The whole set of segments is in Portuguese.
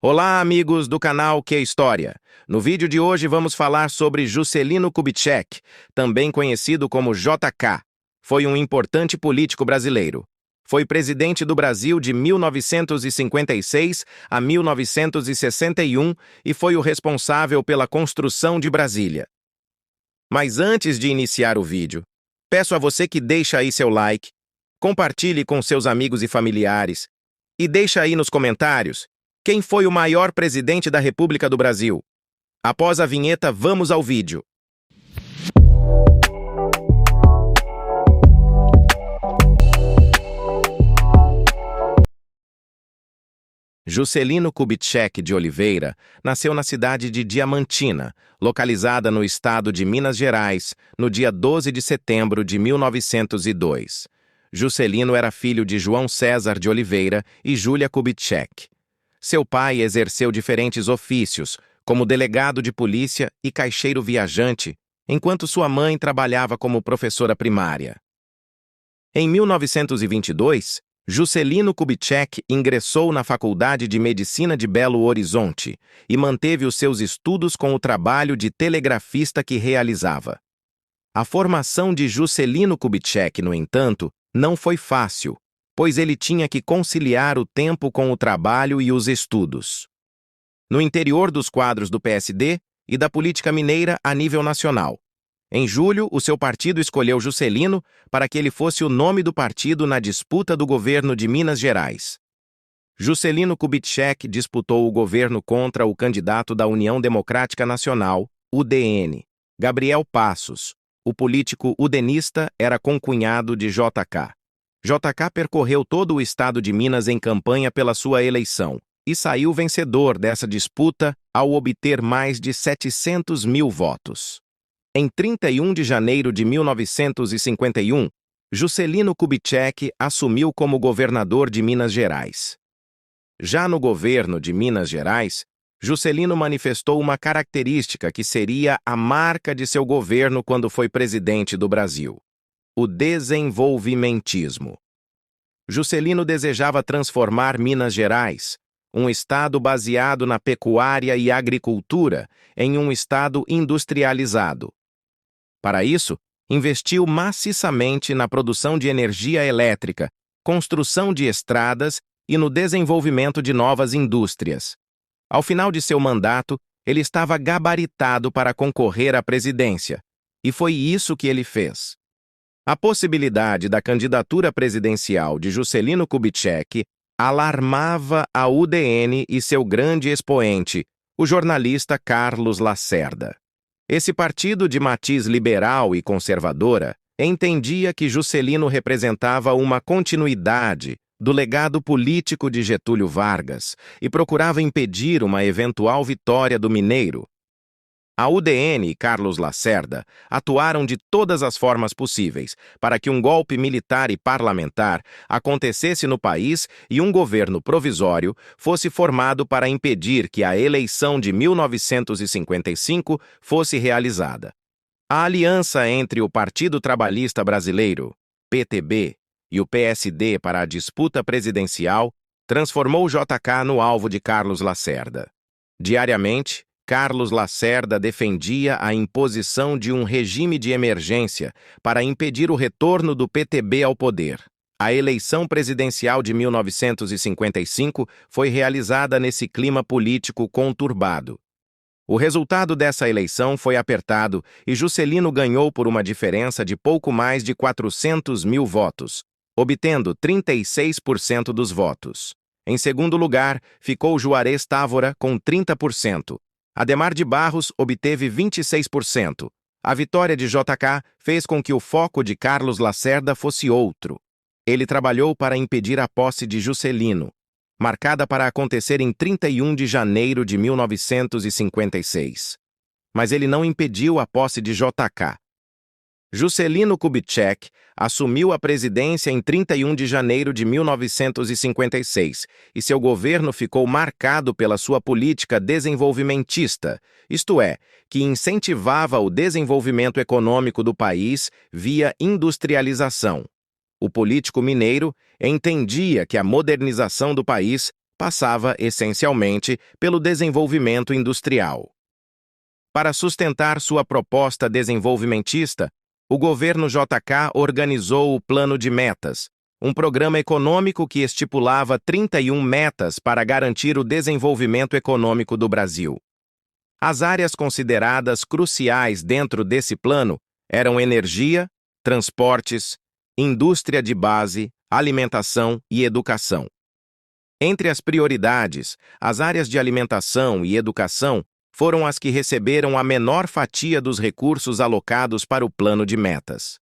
Olá, amigos do canal Que História. No vídeo de hoje vamos falar sobre Juscelino Kubitschek, também conhecido como JK. Foi um importante político brasileiro. Foi presidente do Brasil de 1956 a 1961 e foi o responsável pela construção de Brasília. Mas antes de iniciar o vídeo, peço a você que deixe aí seu like, compartilhe com seus amigos e familiares e deixe aí nos comentários quem foi o maior presidente da República do Brasil. Após a vinheta, vamos ao vídeo. Juscelino Kubitschek de Oliveira nasceu na cidade de Diamantina, localizada no estado de Minas Gerais, no dia 12 de setembro de 1902. Juscelino era filho de João César de Oliveira e Júlia Kubitschek. Seu pai exerceu diferentes ofícios, como delegado de polícia e caixeiro viajante, enquanto sua mãe trabalhava como professora primária. Em 1922, Juscelino Kubitschek ingressou na Faculdade de Medicina de Belo Horizonte e manteve os seus estudos com o trabalho de telegrafista que realizava. A formação de Juscelino Kubitschek, no entanto, não foi fácil, pois ele tinha que conciliar o tempo com o trabalho e os estudos. No interior dos quadros do PSD e da política mineira a nível nacional. Em julho, o seu partido escolheu Juscelino para que ele fosse o nome do partido na disputa do governo de Minas Gerais. Juscelino Kubitschek disputou o governo contra o candidato da União Democrática Nacional, UDN, Gabriel Passos. O político udenista era concunhado de JK. JK percorreu todo o estado de Minas em campanha pela sua eleição e saiu vencedor dessa disputa ao obter mais de 700 mil votos. Em 31 de janeiro de 1951, Juscelino Kubitschek assumiu como governador de Minas Gerais. Já no governo de Minas Gerais, Juscelino manifestou uma característica que seria a marca de seu governo quando foi presidente do Brasil: o desenvolvimentismo. Juscelino desejava transformar Minas Gerais, um estado baseado na pecuária e agricultura, em um estado industrializado. Para isso, investiu maciçamente na produção de energia elétrica, construção de estradas e no desenvolvimento de novas indústrias. Ao final de seu mandato, ele estava gabaritado para concorrer à presidência, e foi isso que ele fez. A possibilidade da candidatura presidencial de Juscelino Kubitschek alarmava a UDN e seu grande expoente, o jornalista Carlos Lacerda. Esse partido de matiz liberal e conservadora entendia que Juscelino representava uma continuidade do legado político de Getúlio Vargas e procurava impedir uma eventual vitória do mineiro. A UDN e Carlos Lacerda atuaram de todas as formas possíveis para que um golpe militar e parlamentar acontecesse no país e um governo provisório fosse formado para impedir que a eleição de 1955 fosse realizada. A aliança entre o Partido Trabalhista Brasileiro, PTB, e o PSD para a disputa presidencial transformou JK no alvo de Carlos Lacerda. Diariamente, Carlos Lacerda defendia a imposição de um regime de emergência para impedir o retorno do PTB ao poder. A eleição presidencial de 1955 foi realizada nesse clima político conturbado. O resultado dessa eleição foi apertado e Juscelino ganhou por uma diferença de pouco mais de 400 mil votos, obtendo 36% dos votos. Em segundo lugar, ficou Juarez Távora com 30%. Ademar de Barros obteve 26%. A vitória de JK fez com que o foco de Carlos Lacerda fosse outro. Ele trabalhou para impedir a posse de Juscelino, marcada para acontecer em 31 de janeiro de 1956. Mas ele não impediu a posse de JK. Juscelino Kubitschek assumiu a presidência em 31 de janeiro de 1956 e seu governo ficou marcado pela sua política desenvolvimentista, isto é, que incentivava o desenvolvimento econômico do país via industrialização. O político mineiro entendia que a modernização do país passava essencialmente pelo desenvolvimento industrial. Para sustentar sua proposta desenvolvimentista, o governo JK organizou o Plano de Metas, um programa econômico que estipulava 31 metas para garantir o desenvolvimento econômico do Brasil. As áreas consideradas cruciais dentro desse plano eram energia, transportes, indústria de base, alimentação e educação. Entre as prioridades, as áreas de alimentação e educação foram as que receberam a menor fatia dos recursos alocados para o plano de metas.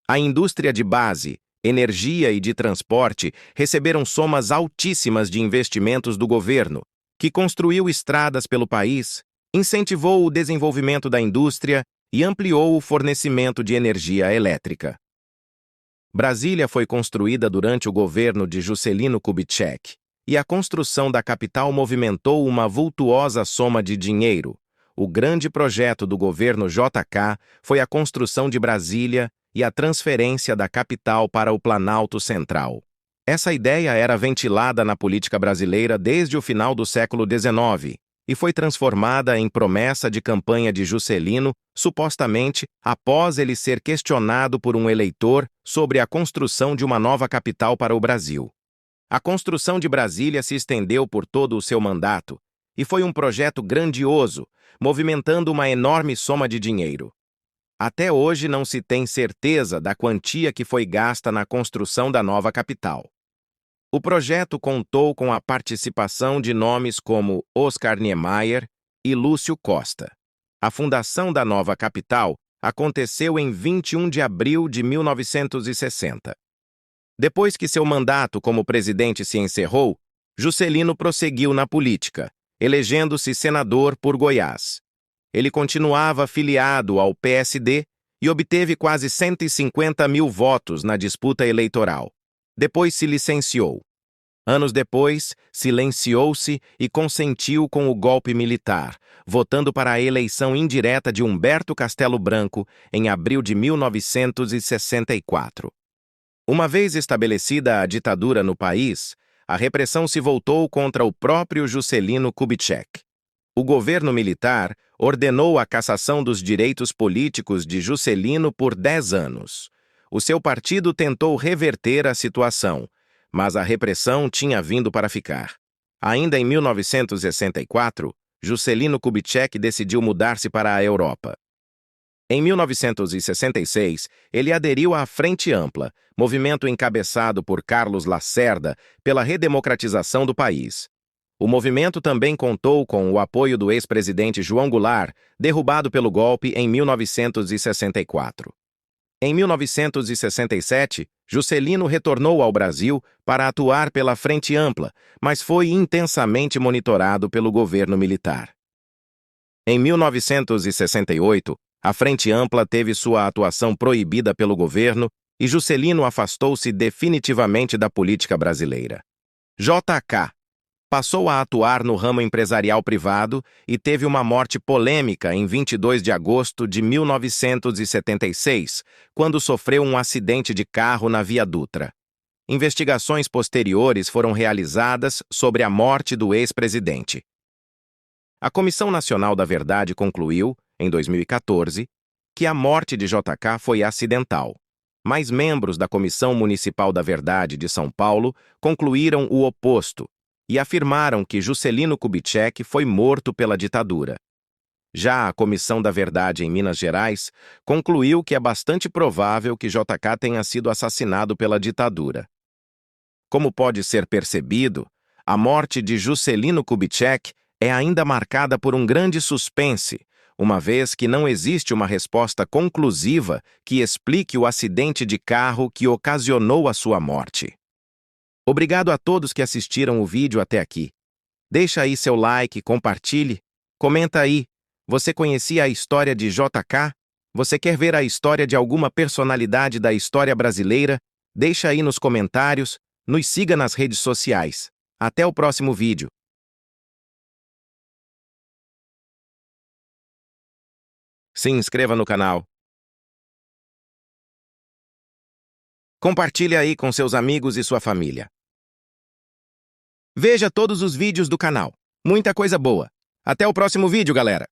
A indústria de base, energia e de transporte receberam somas altíssimas de investimentos do governo, que construiu estradas pelo país, incentivou o desenvolvimento da indústria e ampliou o fornecimento de energia elétrica. Brasília foi construída durante o governo de Juscelino Kubitschek, e a construção da capital movimentou uma vultuosa soma de dinheiro. O grande projeto do governo JK foi a construção de Brasília e a transferência da capital para o Planalto Central. Essa ideia era ventilada na política brasileira desde o final do século XIX e foi transformada em promessa de campanha de Juscelino, supostamente após ele ser questionado por um eleitor sobre a construção de uma nova capital para o Brasil. A construção de Brasília se estendeu por todo o seu mandato e foi um projeto grandioso, movimentando uma enorme soma de dinheiro. Até hoje não se tem certeza da quantia que foi gasta na construção da nova capital. O projeto contou com a participação de nomes como Oscar Niemeyer e Lúcio Costa. A fundação da nova capital aconteceu em 21 de abril de 1960. Depois que seu mandato como presidente se encerrou, Juscelino prosseguiu na política, elegendo-se senador por Goiás. Ele continuava filiado ao PSD e obteve quase 150 mil votos na disputa eleitoral. Depois se licenciou. Anos depois, silenciou-se e consentiu com o golpe militar, votando para a eleição indireta de Humberto Castelo Branco em abril de 1964. Uma vez estabelecida a ditadura no país, a repressão se voltou contra o próprio Juscelino Kubitschek. O governo militar ordenou a cassação dos direitos políticos de Juscelino por 10 anos. O seu partido tentou reverter a situação, mas a repressão tinha vindo para ficar. Ainda em 1964, Juscelino Kubitschek decidiu mudar-se para a Europa. Em 1966, ele aderiu à Frente Ampla, movimento encabeçado por Carlos Lacerda pela redemocratização do país. O movimento também contou com o apoio do ex-presidente João Goulart, derrubado pelo golpe em 1964. Em 1967, Juscelino retornou ao Brasil para atuar pela Frente Ampla, mas foi intensamente monitorado pelo governo militar. Em 1968, a Frente Ampla teve sua atuação proibida pelo governo e Juscelino afastou-se definitivamente da política brasileira. JK passou a atuar no ramo empresarial privado e teve uma morte polêmica em 22 de agosto de 1976, quando sofreu um acidente de carro na Via Dutra. Investigações posteriores foram realizadas sobre a morte do ex-presidente. A Comissão Nacional da Verdade concluiu, em 2014, que a morte de JK foi acidental. Mas membros da Comissão Municipal da Verdade de São Paulo concluíram o oposto e afirmaram que Juscelino Kubitschek foi morto pela ditadura. Já a Comissão da Verdade em Minas Gerais concluiu que é bastante provável que JK tenha sido assassinado pela ditadura. Como pode ser percebido, a morte de Juscelino Kubitschek é ainda marcada por um grande suspense, uma vez que não existe uma resposta conclusiva que explique o acidente de carro que ocasionou a sua morte. Obrigado a todos que assistiram o vídeo até aqui. Deixa aí seu like, compartilhe, comenta aí. Você conhecia a história de JK? Você quer ver a história de alguma personalidade da história brasileira? Deixa aí nos comentários, nos siga nas redes sociais. Até o próximo vídeo. Se inscreva no canal. Compartilhe aí com seus amigos e sua família. Veja todos os vídeos do canal. Muita coisa boa. Até o próximo vídeo, galera!